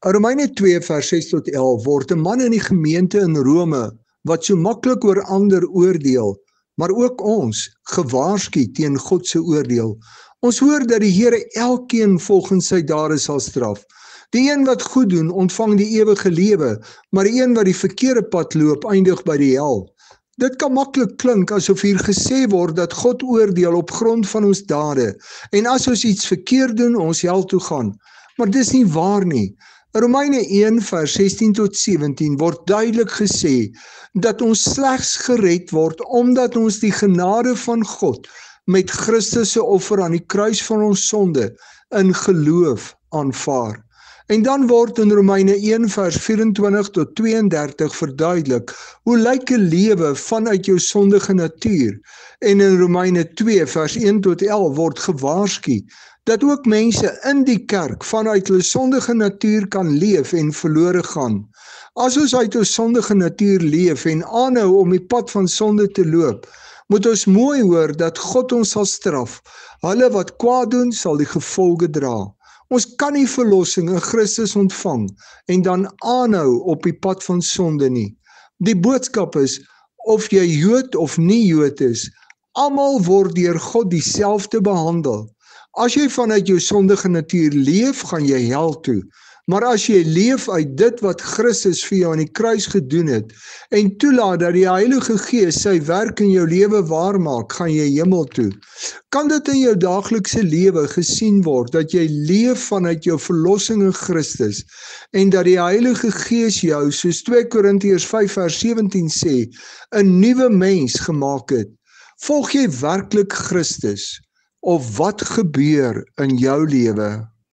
Romeine 2 vers 6 tot 11 word 'n man in die gemeente in Rome wat so maklik oor ander oordeel, maar ook ons, gewaarsku teen God se oordeel. Ons hoor dat die Here elkeen volgens sy dade sal straf. Die een wat goed doen, ontvang die ewige lewe, maar die een wat die verkeerde pad loop, eindig by die hel. Dit kan maklik klink asof hier gesê word dat God oordeel op grond van ons dade, en as ons iets verkeerd doen, ons hel toe gaan. Maar dis nie waar nie. Romeine 1 vers 16 tot 17 word duidelik gesê dat ons slegs gered word omdat ons die genade van God met Christus se offer aan die kruis van ons sonde in geloof aanvaar. En dan word in Romeine 1 vers 24 tot 32 verduidelik hoe lyk 'n lewe vanuit jou sondige natuur. En in Romeine 2 vers 1 tot 11 word gewaarsku dat ook mense in die kerk vanuit hulle sondige natuur kan leef en verlore gaan. As ons uit ons sondige natuur leef en aanhou om die pad van sonde te loop, moet ons mooi hoor dat God ons sal straf. Hulle wat kwaad doen, sal die gevolge dra. Ons kan nie verlossing in Christus ontvang en dan aanhou op die pad van sonde nie. Die boodskap is, of jy Jood of nie Jood is, almal word deur God dieselfde behandel. As jy vanuit jou sondige natuur leef, gaan jy hel toe. Maar as jy leef uit dit wat Christus vir jou aan die kruis gedoen het, en toelaat dat die Heilige Gees sy werk in jou lewe waarmaak, gaan jy hemel toe. Kan dit in jou daaglikse lewe gesien word, dat jy leef vanuit jou verlossing in Christus, en dat die Heilige Gees jou, soos 2 Korintiërs 5 vers 17 sê, 'n nuwe mens gemaak het? Volg jy werklik Christus? Of wat gebeur in jou lewe?